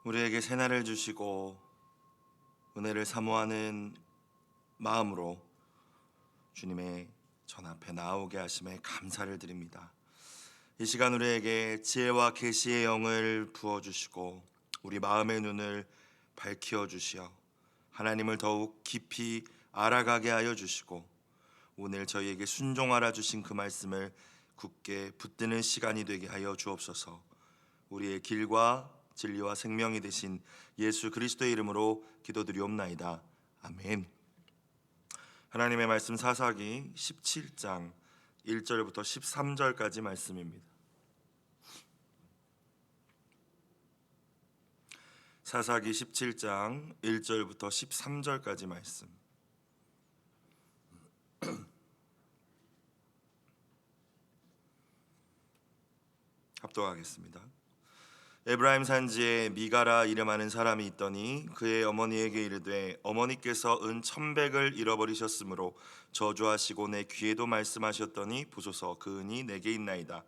우리에게 새날을 주시고 은혜를 사모하는 마음으로 주님의 전 앞에 나오게 하심에 감사를 드립니다. 이 시간 우리에게 지혜와 계시의 영을 부어주시고 우리 마음의 눈을 밝혀 주시어 하나님을 더욱 깊이 알아가게 하여 주시고 오늘 저희에게 순종하라 주신 그 말씀을 굳게 붙드는 시간이 되게 하여 주옵소서. 우리의 길과 진리와 생명이 되신 예수 그리스도의 이름으로 기도드리옵나이다. 아멘. 하나님의 말씀 사사기 17장 1절부터 13절까지 말씀입니다. 사사기 17장 1절부터 13절까지 말씀. 합독하겠습니다. 에브라임 산지에 미가라 이름하는 사람이 있더니 그의 어머니에게 이르되 어머니께서 은 1,100을 잃어버리셨으므로 저주하시고 내 귀에도 말씀하셨더니 보소서 그 은이 내게 있나이다.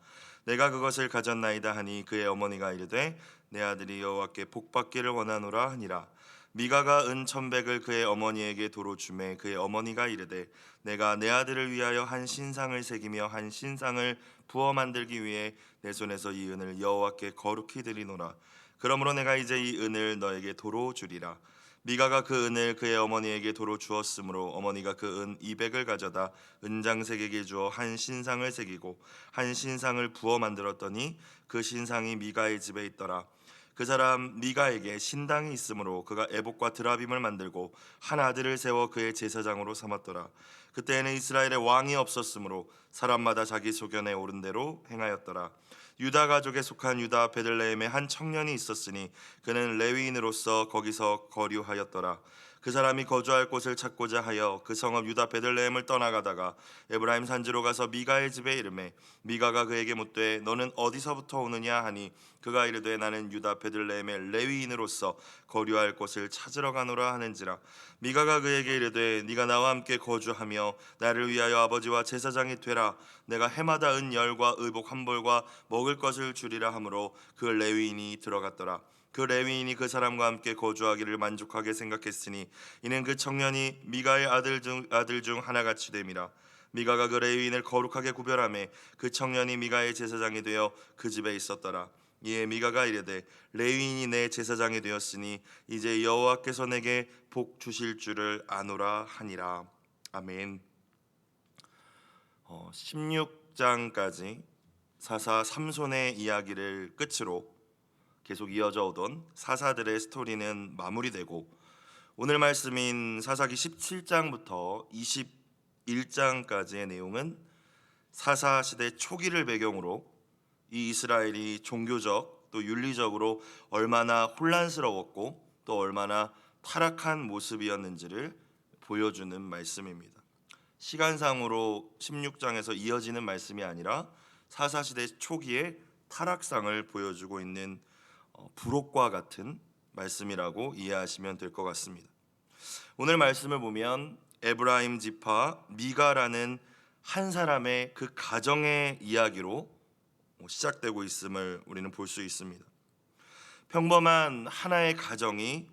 내가 그것을 가졌나이다 하니 그의 어머니가 이르되 내 아들이 여호와께 복받기를 원하노라 하니라. 미가가 은 1,100을 그의 어머니에게 도로 주매 그의 어머니가 이르되 내가 내 아들을 위하여 한 신상을 새기며 한 신상을 부어 만들기 위해 내 손에서 이 은을 여호와께 거룩히 드리노라. 그러므로 내가 이제 이 은을 너에게 도로 주리라. 미가가 그 은을 그의 어머니에게 도로 주었으므로 어머니가 그 은 200을 가져다 은장색에게 주어 한 신상을 새기고 한 신상을 부어 만들었더니 그 신상이 미가의 집에 있더라. 그 사람 미가에게 신당이 있으므로 그가 에봇과 드라빔을 만들고 한 아들을 세워 그의 제사장으로 삼았더라. 그때에는 이스라엘에 왕이 없었으므로 사람마다 자기 소견에 오른 대로 행하였더라. 유다 가족에 속한 유다 베들레헴에 한 청년이 있었으니 그는 레위인으로서 거기서 거류하였더라. 그 사람이 거주할 곳을 찾고자 하여 그 성읍 유다 베들레헴을 떠나가다가 에브라임 산지로 가서 미가의 집에 이르매 미가가 그에게 묻되 너는 어디서부터 오느냐 하니 그가 이르되 나는 유다 베들레헴의 레위인으로서 거류할 곳을 찾으러 가노라 하는지라. 미가가 그에게 이르되 네가 나와 함께 거주하며 나를 위하여 아버지와 제사장이 되라. 내가 해마다 은 열과 의복 한 벌과 먹을 것을 주리라 하므로 그 레위인이 들어갔더라. 그 레위인이 그 사람과 함께 거주하기를 만족하게 생각했으니 이는 그 청년이 미가의 아들 중 하나같이 됨이라. 미가가 그 레위인을 거룩하게 구별하매 그 청년이 미가의 제사장이 되어 그 집에 있었더라. 이에 미가가 이르되 레위인이 내 제사장이 되었으니 이제 여호와께서 내게 복 주실 줄을 아노라 하니라. 아멘. 16장까지 사사 삼손의 이야기를 끝으로 계속 이어져 오던 사사들의 스토리는 마무리되고 오늘 말씀인 사사기 17장부터 21장까지의 내용은 사사 시대 초기를 배경으로 이 이스라엘이 종교적 또 윤리적으로 얼마나 혼란스러웠고 또 얼마나 타락한 모습이었는지를 보여주는 말씀입니다. 시간상으로 16장에서 이어지는 말씀이 아니라 사사시대 초기의 타락상을 보여주고 있는 부록과 같은 말씀이라고 이해하시면 될 것 같습니다. 오늘 말씀을 보면 에브라임 지파 미가라는 한 사람의 그 가정의 이야기로 시작되고 있음을 우리는 볼 수 있습니다. 평범한 하나의 가정이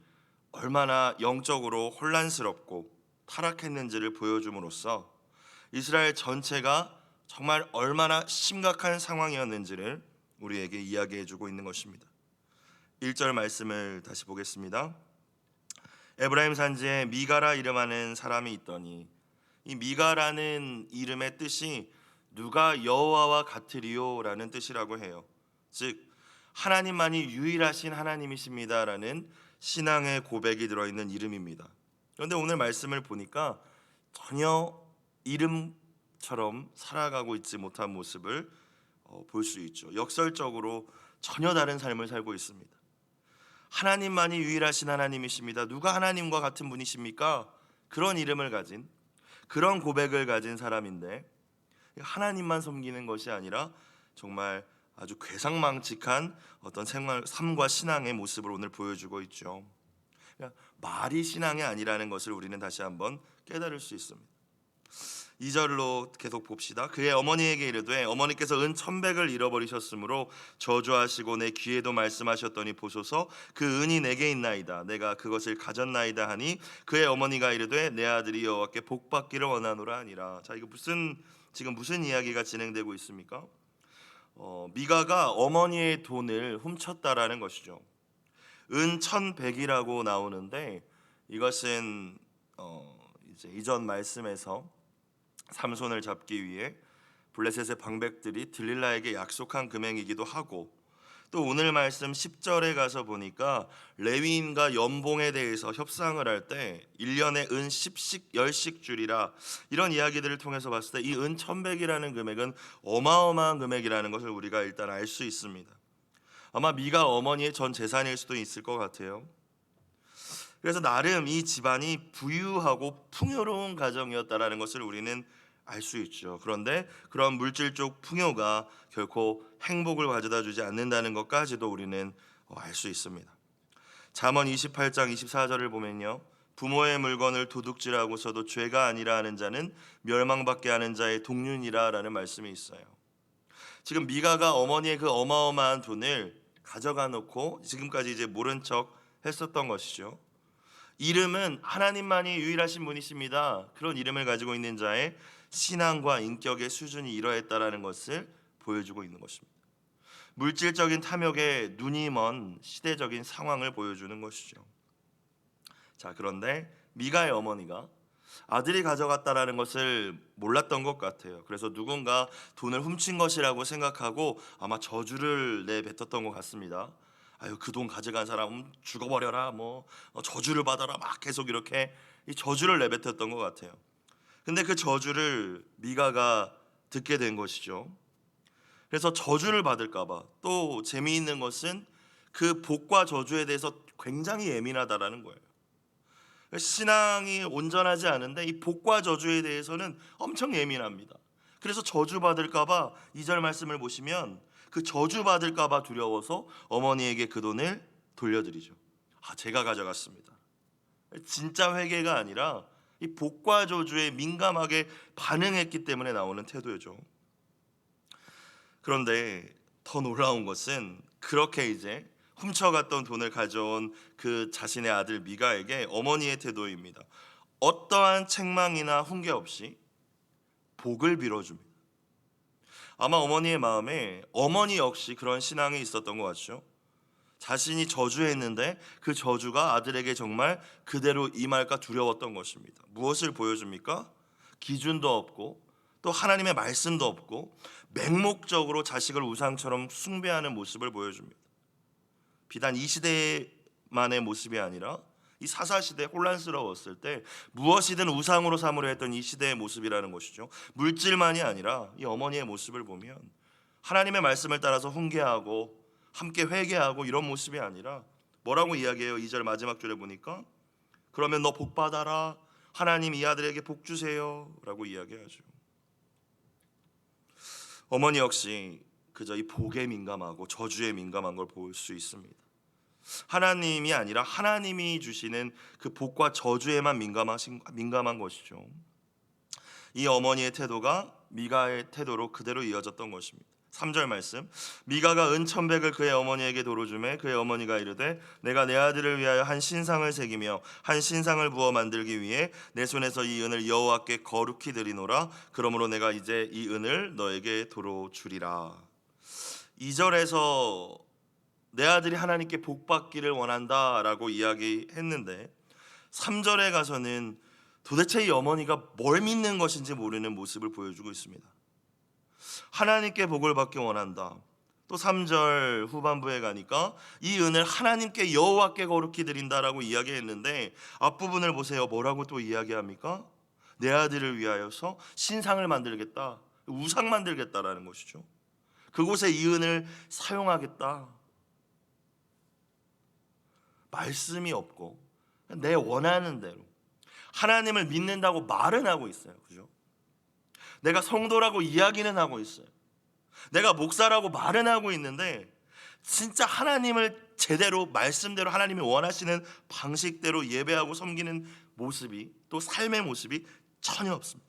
얼마나 영적으로 혼란스럽고 타락했는지를 보여줌으로써 이스라엘 전체가 정말 얼마나 심각한 상황이었는지를 우리에게 이야기해주고 있는 것입니다. 1절 말씀을 다시 보겠습니다. 에브라임 산지에 미가라 이름하는 사람이 있더니 이 미가라는 이름의 뜻이 누가 여호와와 같으리요라는 뜻이라고 해요. 즉 하나님만이 유일하신 하나님이십니다라는 신앙의 고백이 들어있는 이름입니다. 그런데 오늘 말씀을 보니까 전혀 이름처럼 살아가고 있지 못한 모습을 볼 수 있죠. 역설적으로 전혀 다른 삶을 살고 있습니다. 하나님만이 유일하신 하나님이십니다. 누가 하나님과 같은 분이십니까? 그런 이름을 가진, 그런 고백을 가진 사람인데 하나님만 섬기는 것이 아니라 정말 아주 괴상망측한 어떤 생활, 삶과 신앙의 모습을 오늘 보여주고 있죠. 말이 신앙이 아니라는 것을 우리는 다시 한번 깨달을 수 있습니다. 2절로 계속 봅시다. 그의 어머니에게 이르되 어머니께서 은 1,100을 잃어버리셨으므로 저주하시고 내 귀에도 말씀하셨더니 보소서 그 은이 내게 있나이다. 내가 그것을 가졌나이다 하니 그의 어머니가 이르되 내 아들이 여호와께 복받기를 원하노라 하니라. 자, 이거 지금 무슨 이야기가 진행되고 있습니까? 미가가 어머니의 돈을 훔쳤다라는 것이죠. 은 1,100이라고 나오는데 이것은 이제 이전 말씀에서 삼손을 잡기 위해 블레셋의 방백들이 들릴라에게 약속한 금액이기도 하고, 또 오늘 말씀 10절에 가서 보니까 레위인과 연봉에 대해서 협상을 할 때 1년에 은 10씩 10씩 줄이라, 이런 이야기들을 통해서 봤을 때 이 은 1,100이라는 금액은 어마어마한 금액이라는 것을 우리가 일단 알 수 있습니다. 아마 미가 어머니의 전 재산일 수도 있을 것 같아요. 그래서 나름 이 집안이 부유하고 풍요로운 가정이었다라는 것을 우리는 알 수 있죠. 그런데 그런 물질적 풍요가 결코 행복을 가져다 주지 않는다는 것까지도 우리는 알 수 있습니다. 잠언 28장 24절을 보면요, 부모의 물건을 도둑질하고서도 죄가 아니라 하는 자는 멸망받게 하는 자의 동륜이라 라는 말씀이 있어요. 지금 미가가 어머니의 그 어마어마한 돈을 가져가 놓고 지금까지 이제 모른 척 했었던 것이죠. 이름은 하나님만이 유일하신 분이십니다. 그런 이름을 가지고 있는 자의 신앙과 인격의 수준이 이러했다라는 것을 보여주고 있는 것입니다. 물질적인 탐욕에 눈이 먼 시대적인 상황을 보여주는 것이죠. 자, 그런데 미가의 어머니가 아들이 가져갔다라는 것을 몰랐던 것 같아요. 그래서 누군가 돈을 훔친 것이라고 생각하고 아마 저주를 내뱉었던 것 같습니다. 아유, 그 돈 가져간 사람 죽어버려라, 저주를 받아라, 막 계속 이렇게 이 저주를 내뱉었던 것 같아요. 근데 그 저주를 미가가 듣게 된 것이죠. 그래서 저주를 받을까봐, 또 재미있는 것은 그 복과 저주에 대해서 굉장히 예민하다라는 거예요. 신앙이 온전하지 않은데 이 복과 저주에 대해서는 엄청 예민합니다. 그래서 저주 받을까봐 2절 말씀을 보시면 그 저주 받을까봐 두려워서 어머니에게 그 돈을 돌려드리죠. 제가 가져갔습니다. 진짜 회개가 아니라 이 복과 저주에 민감하게 반응했기 때문에 나오는 태도죠. 그런데 더 놀라운 것은 그렇게 이제 훔쳐갔던 돈을 가져온 그 자신의 아들 미가에게 어머니의 태도입니다. 어떠한 책망이나 훈계 없이 복을 빌어줍니다. 아마 어머니의 마음에 어머니 역시 그런 신앙이 있었던 것 같죠. 자신이 저주했는데 그 저주가 아들에게 정말 그대로 임할까 두려웠던 것입니다. 무엇을 보여줍니까? 기준도 없고 또 하나님의 말씀도 없고 맹목적으로 자식을 우상처럼 숭배하는 모습을 보여줍니다. 비단 이 시대만의 모습이 아니라 이 사사시대 혼란스러웠을 때 무엇이든 우상으로 삼으려 했던 이 시대의 모습이라는 것이죠. 물질만이 아니라 이 어머니의 모습을 보면 하나님의 말씀을 따라서 훈계하고 함께 회개하고 이런 모습이 아니라 뭐라고 이야기해요? 2절 마지막 줄에 보니까 그러면 너 복 받아라, 하나님 이 아들에게 복 주세요 라고 이야기하죠. 어머니 역시 그저 이 복에 민감하고 저주에 민감한 걸 볼 수 있습니다. 하나님이 아니라 하나님이 주시는 그 복과 저주에만 민감한 것이죠. 이 어머니의 태도가 미가의 태도로 그대로 이어졌던 것입니다. 3절 말씀, 미가가 은 1,100을 그의 어머니에게 도로주매 그의 어머니가 이르되 내가 내 아들을 위하여 한 신상을 새기며 한 신상을 부어 만들기 위해 내 손에서 이 은을 여호와께 거룩히 드리노라. 그러므로 내가 이제 이 은을 너에게 도로주리라. 2절에서 내 아들이 하나님께 복받기를 원한다라고 이야기했는데 3절에 가서는 도대체 이 어머니가 뭘 믿는 것인지 모르는 모습을 보여주고 있습니다. 하나님께 복을 받기 원한다. 또 3절 후반부에 가니까 이 은을 하나님께 여호와께 거룩히 드린다라고 이야기했는데 앞부분을 보세요. 뭐라고 또 이야기합니까? 내 아들을 위하여서 신상을 만들겠다, 우상 만들겠다라는 것이죠. 그곳에 이 은을 사용하겠다. 말씀이 없고 내 원하는 대로 하나님을 믿는다고 말은 하고 있어요. 그죠? 내가 성도라고 이야기는 하고 있어요. 내가 목사라고 말은 하고 있는데 진짜 하나님을 제대로 말씀대로 하나님이 원하시는 방식대로 예배하고 섬기는 모습이, 또 삶의 모습이 전혀 없습니다.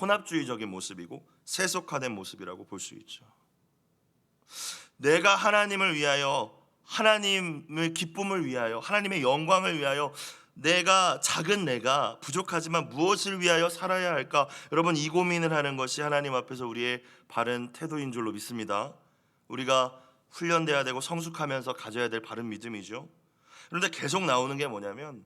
혼합주의적인 모습이고 세속화된 모습이라고 볼 수 있죠. 내가 하나님을 위하여, 하나님의 기쁨을 위하여, 하나님의 영광을 위하여 작은 내가 부족하지만 무엇을 위하여 살아야 할까? 여러분, 이 고민을 하는 것이 하나님 앞에서 우리의 바른 태도인 줄로 믿습니다. 우리가 훈련돼야 되고 성숙하면서 가져야 될 바른 믿음이죠. 그런데 계속 나오는 게 뭐냐면,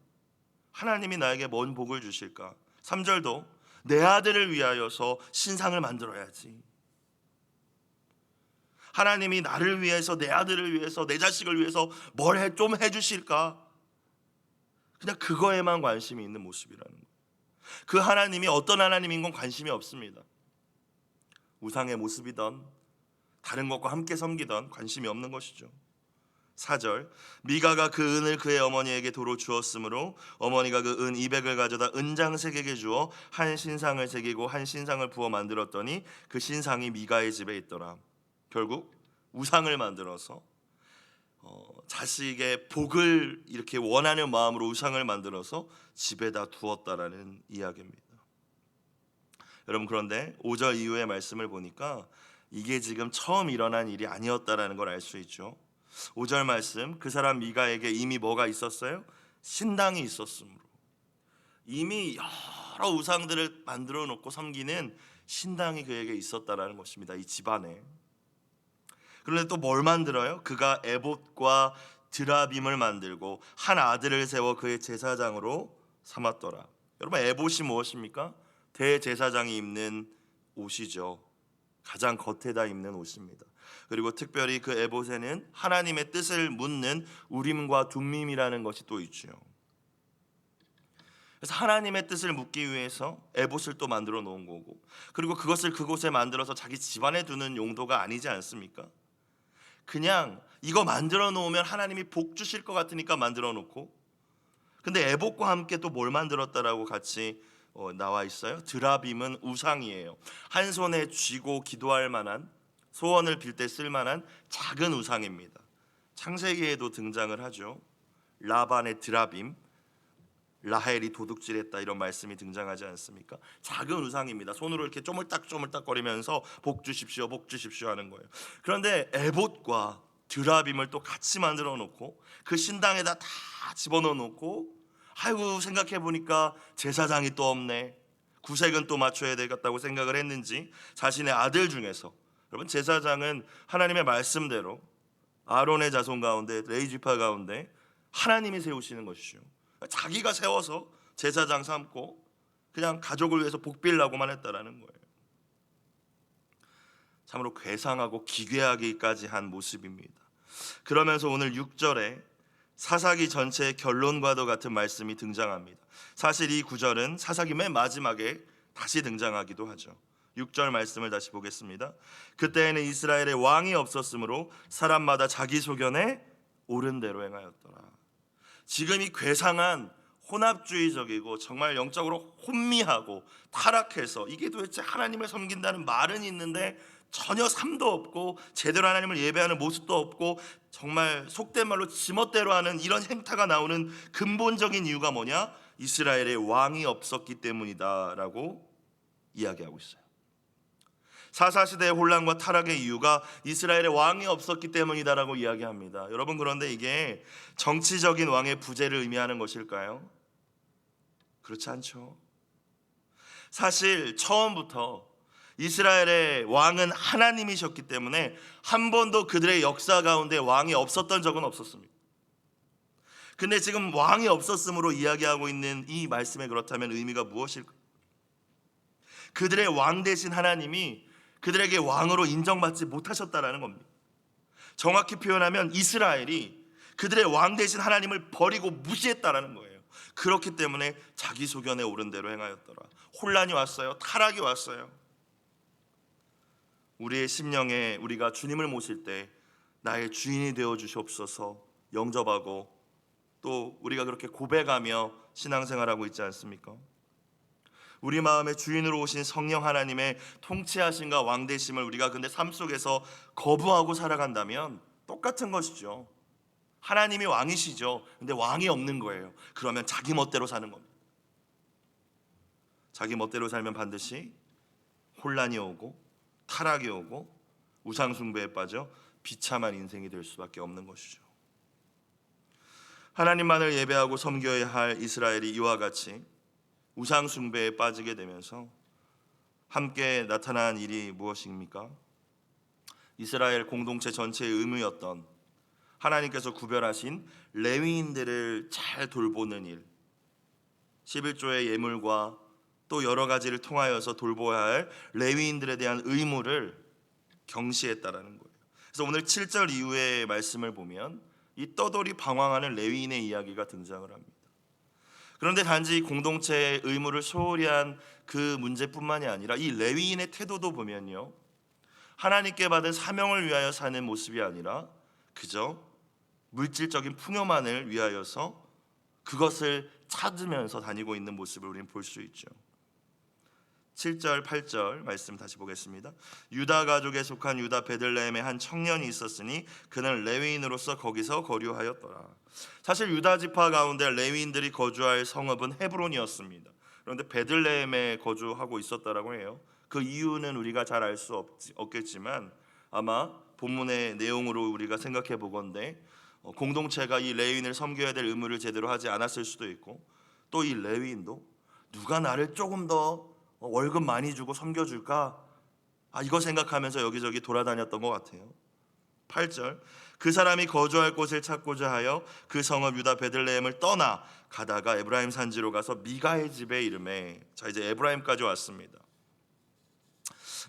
하나님이 나에게 뭔 복을 주실까? 3절도 내 아들을 위하여서 신상을 만들어야지. 하나님이 나를 위해서, 내 아들을 위해서, 내 자식을 위해서 뭘 좀 해주실까? 그냥 그거에만 관심이 있는 모습이라는 거예요. 그 하나님이 어떤 하나님인 건 관심이 없습니다. 우상의 모습이던 다른 것과 함께 섬기던 관심이 없는 것이죠. 4절, 미가가 그 은을 그의 어머니에게 도로 주었으므로 어머니가 그 은 200을 가져다 은장색에게 주어 한 신상을 새기고 한 신상을 부어 만들었더니 그 신상이 미가의 집에 있더라. 결국 우상을 만들어서 자식의 복을 이렇게 원하는 마음으로 우상을 만들어서 집에다 두었다라는 이야기입니다. 여러분, 그런데 5절 이후의 말씀을 보니까 이게 지금 처음 일어난 일이 아니었다라는 걸 알 수 있죠. 5절 말씀, 그 사람 미가에게 이미 뭐가 있었어요? 신당이 있었으므로. 이미 여러 우상들을 만들어 놓고 섬기는 신당이 그에게 있었다라는 것입니다. 이 집안에. 그런데 또 뭘 만들어요? 그가 에봇과 드라빔을 만들고 한 아들을 세워 그의 제사장으로 삼았더라. 여러분, 에봇이 무엇입니까? 대제사장이 입는 옷이죠. 가장 겉에다 입는 옷입니다. 그리고 특별히 그 에봇에는 하나님의 뜻을 묻는 우림과 둠밈이라는 것이 또 있죠. 그래서 하나님의 뜻을 묻기 위해서 에봇을 또 만들어 놓은 거고, 그리고 그것을 그곳에 만들어서 자기 집안에 두는 용도가 아니지 않습니까? 그냥 이거 만들어 놓으면 하나님이 복 주실 것 같으니까 만들어 놓고, 근데 에봇과 함께 또 뭘 만들었다라고 같이 나와 있어요? 드라빔은 우상이에요. 한 손에 쥐고 기도할 만한, 소원을 빌 때 쓸 만한 작은 우상입니다. 창세기에도 등장을 하죠. 라반의 드라빔, 라헬이 도둑질했다, 이런 말씀이 등장하지 않습니까? 작은 우상입니다. 손으로 이렇게 쪼물딱쪼물딱거리면서 복 주십시오, 복 주십시오 하는 거예요. 그런데 에봇과 드라빔을 또 같이 만들어 놓고 그 신당에다 다 집어넣어 놓고, 아이고 생각해 보니까 제사장이 또 없네, 구색은 또 맞춰야 되겠다고 생각을 했는지 자신의 아들 중에서, 여러분, 제사장은 하나님의 말씀대로 아론의 자손 가운데, 레위지파 가운데 하나님이 세우시는 것이죠. 자기가 세워서 제사장 삼고 그냥 가족을 위해서 복 빌라고만 했다라는 거예요. 참으로 괴상하고 기괴하기까지 한 모습입니다. 그러면서 오늘 6절에 사사기 전체의 결론과도 같은 말씀이 등장합니다. 사실 이 구절은 사사기 맨 마지막에 다시 등장하기도 하죠. 6절 말씀을 다시 보겠습니다. 그때에는 이스라엘에 왕이 없었으므로 사람마다 자기 소견에 옳은 대로 행하였더라. 지금 이 괴상한 혼합주의적이고 정말 영적으로 혼미하고 타락해서, 이게 도대체 하나님을 섬긴다는 말은 있는데 전혀 삶도 없고 제대로 하나님을 예배하는 모습도 없고 정말 속된 말로 지멋대로 하는 이런 행태가 나오는 근본적인 이유가 뭐냐? 이스라엘에 왕이 없었기 때문이다라고 이야기하고 있어요. 사사시대의 혼란과 타락의 이유가 이스라엘에 왕이 없었기 때문이다라고 이야기합니다. 여러분, 그런데 이게 정치적인 왕의 부재를 의미하는 것일까요? 그렇지 않죠. 사실 처음부터 이스라엘의 왕은 하나님이셨기 때문에 한 번도 그들의 역사 가운데 왕이 없었던 적은 없었습니다. 근데 지금 왕이 없었으므로 이야기하고 있는 이 말씀에 그렇다면 의미가 무엇일까? 그들의 왕 대신 하나님이 그들에게 왕으로 인정받지 못하셨다라는 겁니다. 정확히 표현하면 이스라엘이 그들의 왕 대신 하나님을 버리고 무시했다라는 거예요. 그렇기 때문에 자기 소견에 옳은 대로 행하였더라. 혼란이 왔어요. 타락이 왔어요. 우리의 심령에 우리가 주님을 모실 때 나의 주인이 되어 주시옵소서 영접하고, 또 우리가 그렇게 고백하며 신앙생활하고 있지 않습니까? 우리 마음의 주인으로 오신 성령 하나님의 통치하심과 왕되심을 우리가 근데 삶 속에서 거부하고 살아간다면 똑같은 것이죠. 하나님이 왕이시죠. 근데 왕이 없는 거예요. 그러면 자기 멋대로 사는 겁니다. 자기 멋대로 살면 반드시 혼란이 오고 타락이 오고 우상 숭배에 빠져 비참한 인생이 될 수밖에 없는 것이죠. 하나님만을 예배하고 섬겨야 할 이스라엘이 이와 같이 우상 숭배에 빠지게 되면서 함께 나타난 일이 무엇입니까? 이스라엘 공동체 전체의 의무였던 하나님께서 구별하신 레위인들을 잘 돌보는 일, 11조의 예물과 또 여러 가지를 통하여서 돌보아야 할 레위인들에 대한 의무를 경시했다라는 거예요. 그래서 오늘 7절 이후의 말씀을 보면 이 떠돌이 방황하는 레위인의 이야기가 등장을 합니다. 그런데 단지 공동체의 의무를 소홀히 한 그 문제뿐만이 아니라 이 레위인의 태도도 보면요, 하나님께 받은 사명을 위하여 사는 모습이 아니라 그저 물질적인 풍요만을 위하여서 그것을 찾으면서 다니고 있는 모습을 우리는 볼 수 있죠. 7절 8절 말씀 다시 보겠습니다. 유다 가족에 속한 유다 베들레헴에 한 청년이 있었으니 그는 레위인으로서 거기서 거류하였더라. 사실 유다 지파 가운데 레위인들이 거주할 성읍은 헤브론이었습니다. 그런데 베들레헴에 거주하고 있었다라고 해요. 그 이유는 우리가 잘 알 수 없겠지만 아마 본문의 내용으로 우리가 생각해 보건대 공동체가 이 레위인을 섬겨야 될 의무를 제대로 하지 않았을 수도 있고, 또 이 레위인도 누가 나를 조금 더 월급 많이 주고 섬겨줄까, 이거 생각하면서 여기저기 돌아다녔던 것 같아요. 8절 그 사람이 거주할 곳을 찾고자 하여 그 성읍 유다 베들레헴을 떠나 가다가 에브라임 산지로 가서 미가의 집에 이르매. 자, 이제 에브라임까지 왔습니다.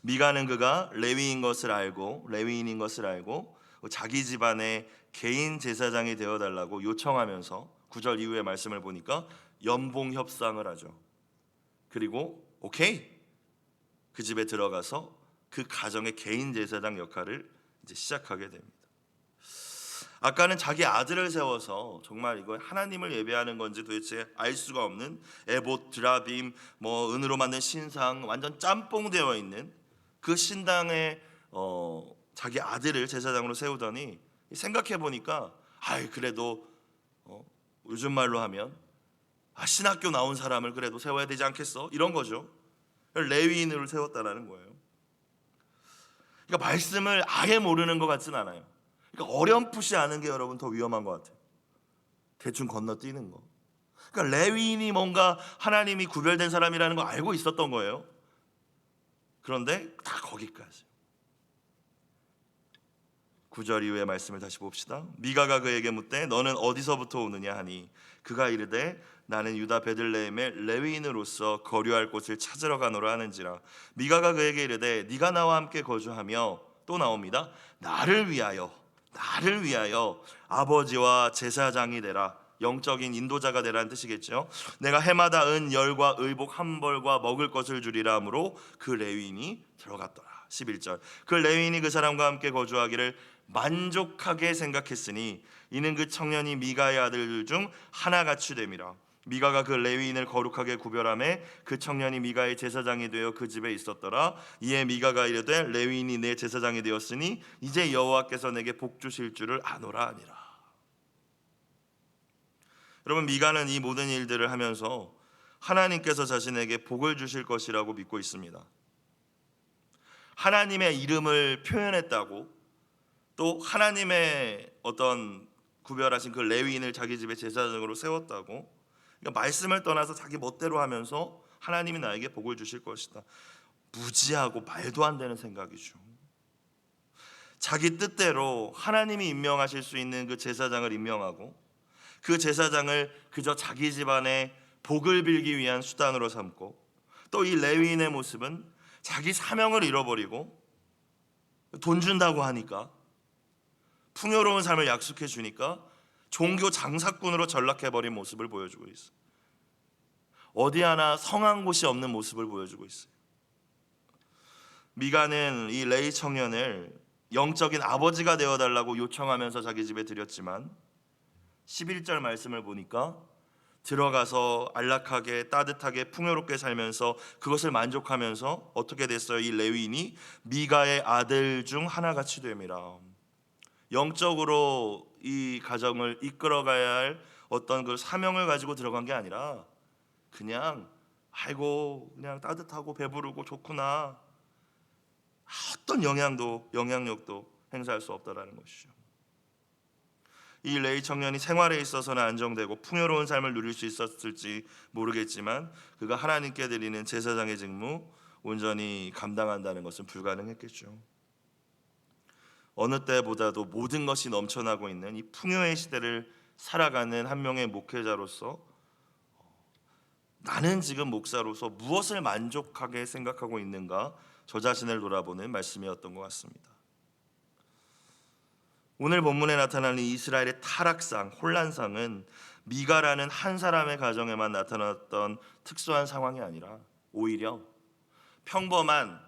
미가는 그가 레위인인 것을 알고 자기 집안의 개인 제사장이 되어달라고 요청하면서 9절 이후의 말씀을 보니까 연봉 협상을 하죠. 그리고 오케이, 그 집에 들어가서 그 가정의 개인 제사장 역할을 이제 시작하게 됩니다. 아까는 자기 아들을 세워서 정말 이거 하나님을 예배하는 건지 도대체 알 수가 없는 에봇, 드라빔, 은으로 만든 신상, 완전 짬뽕 되어 있는 그 신당에 자기 아들을 제사장으로 세우더니 생각해 보니까 그래도 요즘 말로 하면 신학교 나온 사람을 그래도 세워야 되지 않겠어? 이런 거죠. 레위인을 세웠다라는 거예요. 그러니까 말씀을 아예 모르는 것 같진 않아요. 그러니까 어렴풋이 아는 게 여러분 더 위험한 것 같아요. 대충 건너뛰는 거. 그러니까 레위인이 뭔가 하나님이 구별된 사람이라는 거 알고 있었던 거예요. 그런데 다 거기까지. 9절 이후의 말씀을 다시 봅시다. 미가가 그에게 묻되 너는 어디서부터 오느냐 하니 그가 이르되 나는 유다 베들레헴의 레위인으로서 거류할 곳을 찾으러 가노라 하는지라. 미가가 그에게 이르되 네가 나와 함께 거주하며, 또 나옵니다, 나를 위하여 아버지와 제사장이 되라. 영적인 인도자가 되라는 뜻이겠죠. 내가 해마다 은 열과 의복 한 벌과 먹을 것을 주리라 하므로 그 레위인이 들어갔더라. 11절 그 레위인이 그 사람과 함께 거주하기를 만족하게 생각했으니 이는 그 청년이 미가의 아들들 중 하나같이 됨이라. 미가가 그 레위인을 거룩하게 구별하매 그 청년이 미가의 제사장이 되어 그 집에 있었더라. 이에 미가가 이르되 레위인이 내 제사장이 되었으니 이제 여호와께서 내게 복 주실 줄을 아노라 하니라. 여러분, 미가는 이 모든 일들을 하면서 하나님께서 자신에게 복을 주실 것이라고 믿고 있습니다. 하나님의 이름을 표현했다고, 또 하나님의 어떤 구별하신 그 레위인을 자기 집에 제사장으로 세웠다고, 그러니까 말씀을 떠나서 자기 멋대로 하면서 하나님이 나에게 복을 주실 것이다. 무지하고 말도 안 되는 생각이죠. 자기 뜻대로 하나님이 임명하실 수 있는 그 제사장을 임명하고 그 제사장을 그저 자기 집안의 복을 빌기 위한 수단으로 삼고, 또 이 레위인의 모습은 자기 사명을 잃어버리고 돈 준다고 하니까, 풍요로운 삶을 약속해 주니까 종교 장사꾼으로 전락해버린 모습을 보여주고 있어요. 어디 하나 성한 곳이 없는 모습을 보여주고 있어요. 미가는 이 레위 청년을 영적인 아버지가 되어달라고 요청하면서 자기 집에 들였지만 11절 말씀을 보니까 들어가서 안락하게 따뜻하게 풍요롭게 살면서 그것을 만족하면서 어떻게 됐어요? 이 레위인이 미가의 아들 중 하나같이 됨이라. 영적으로 이 가정을 이끌어가야 할 어떤 그 사명을 가지고 들어간 게 아니라 그냥 그냥 따뜻하고 배부르고 좋구나, 어떤 영향력도 행사할 수 없다라는 것이죠. 이 레위 청년이 생활에 있어서는 안정되고 풍요로운 삶을 누릴 수 있었을지 모르겠지만 그가 하나님께 드리는 제사장의 직무 온전히 감당한다는 것은 불가능했겠죠. 어느 때보다도 모든 것이 넘쳐나고 있는 이 풍요의 시대를 살아가는 한 명의 목회자로서 나는 지금 목사로서 무엇을 만족하게 생각하고 있는가, 저 자신을 돌아보는 말씀이었던 것 같습니다. 오늘 본문에 나타나는 이스라엘의 타락상, 혼란상은 미가라는 한 사람의 가정에만 나타났던 특수한 상황이 아니라 오히려 평범한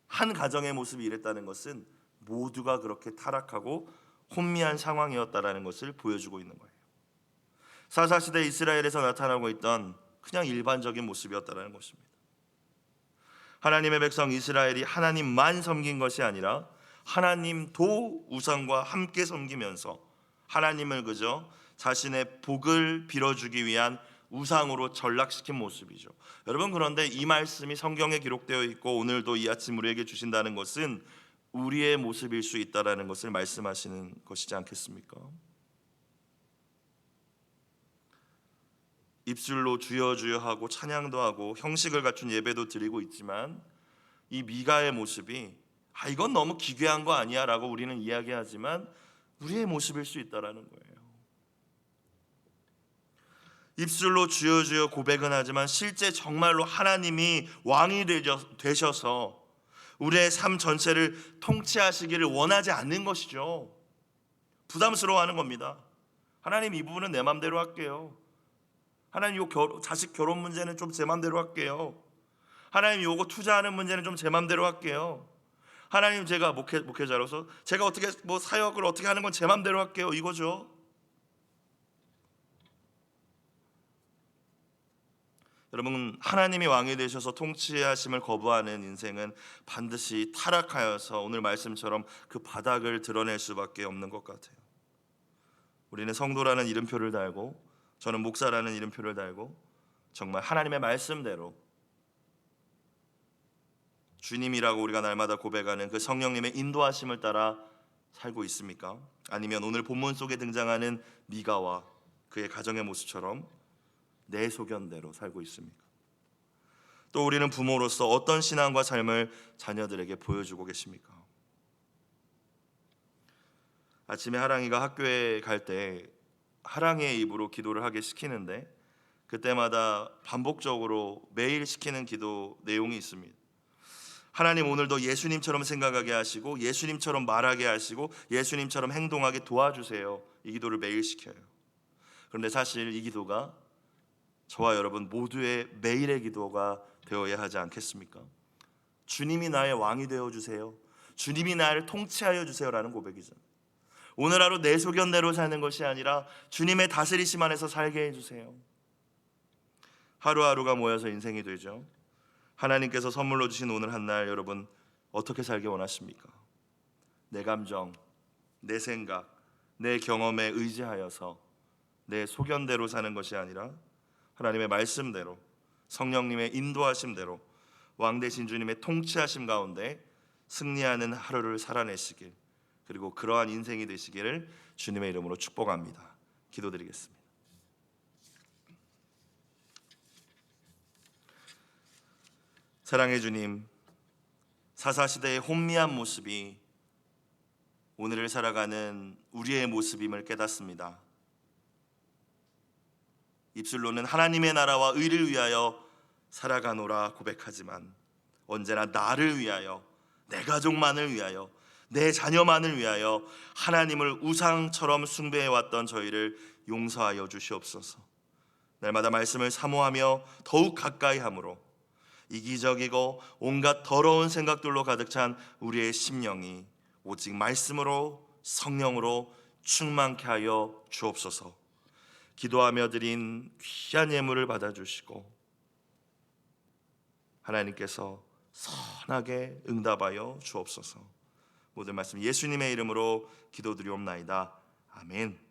한 가정의 모습이 이랬다는 것은 모두가 그렇게 타락하고 혼미한 상황이었다라는 것을 보여주고 있는 거예요. 사사시대 이스라엘에서 나타나고 있던 그냥 일반적인 모습이었다라는 것입니다. 하나님의 백성 이스라엘이 하나님만 섬긴 것이 아니라 하나님도 우상과 함께 섬기면서 하나님을 그저 자신의 복을 빌어주기 위한 우상으로 전락시킨 모습이죠. 여러분, 그런데 이 말씀이 성경에 기록되어 있고 오늘도 이 아침 우리에게 주신다는 것은 우리의 모습일 수 있다라는 것을 말씀하시는 것이지 않겠습니까? 입술로 주여 주여 하고 찬양도 하고 형식을 갖춘 예배도 드리고 있지만 이 미가의 모습이 이건 너무 기괴한 거 아니야 라고 우리는 이야기하지만 우리의 모습일 수 있다라는 거예요. 입술로 주여 주여 고백은 하지만 실제 정말로 하나님이 왕이 되셔서 우리의 삶 전체를 통치하시기를 원하지 않는 것이죠. 부담스러워하는 겁니다. 하나님, 이 부분은 내 맘대로 할게요. 하나님, 자식 결혼 문제는 좀 제 맘대로 할게요. 하나님, 요거 투자하는 문제는 좀 제 맘대로 할게요. 하나님, 제가 목회자로서 제가 어떻게 사역을 어떻게 하는 건 제 맘대로 할게요. 이거죠. 여러분, 하나님이 왕이 되셔서 통치하심을 거부하는 인생은 반드시 타락하여서 오늘 말씀처럼 그 바닥을 드러낼 수밖에 없는 것 같아요. 우리는 성도라는 이름표를 달고 저는 목사라는 이름표를 달고 정말 하나님의 말씀대로 주님이라고 우리가 날마다 고백하는 그 성령님의 인도하심을 따라 살고 있습니까? 아니면 오늘 본문 속에 등장하는 미가와 그의 가정의 모습처럼 내 소견대로 살고 있습니까? 또 우리는 부모로서 어떤 신앙과 삶을 자녀들에게 보여주고 계십니까? 아침에 하랑이가 학교에 갈 때 하랑이의 입으로 기도를 하게 시키는데 그때마다 반복적으로 매일 시키는 기도 내용이 있습니다. 하나님, 오늘도 예수님처럼 생각하게 하시고 예수님처럼 말하게 하시고 예수님처럼 행동하게 도와주세요. 이 기도를 매일 시켜요. 그런데 사실 이 기도가 저와 여러분 모두의 매일의 기도가 되어야 하지 않겠습니까? 주님이 나의 왕이 되어주세요. 주님이 나를 통치하여 주세요라는 고백이죠. 오늘 하루 내 소견대로 사는 것이 아니라 주님의 다스리심 안에서 살게 해주세요. 하루하루가 모여서 인생이 되죠. 하나님께서 선물로 주신 오늘 한 날 여러분 어떻게 살기 원하십니까? 내 감정, 내 생각, 내 경험에 의지하여서 내 소견대로 사는 것이 아니라 하나님의 말씀대로 성령님의 인도하심대로 왕 되신 주님의 통치하심 가운데 승리하는 하루를 살아내시길, 그리고 그러한 인생이 되시기를 주님의 이름으로 축복합니다. 기도드리겠습니다. 사랑의 주님, 사사시대의 혼미한 모습이 오늘을 살아가는 우리의 모습임을 깨닫습니다. 입술로는 하나님의 나라와 의를 위하여 살아가노라 고백하지만 언제나 나를 위하여, 내 가족만을 위하여, 내 자녀만을 위하여 하나님을 우상처럼 숭배해왔던 저희를 용서하여 주시옵소서. 날마다 말씀을 사모하며 더욱 가까이 함으로 이기적이고 온갖 더러운 생각들로 가득 찬 우리의 심령이 오직 말씀으로 성령으로 충만케 하여 주옵소서. 기도하며 드린 귀한 예물을 받아주시고 하나님께서 선하게 응답하여 주옵소서. 모든 말씀 예수님의 이름으로 기도드리옵나이다. 아멘.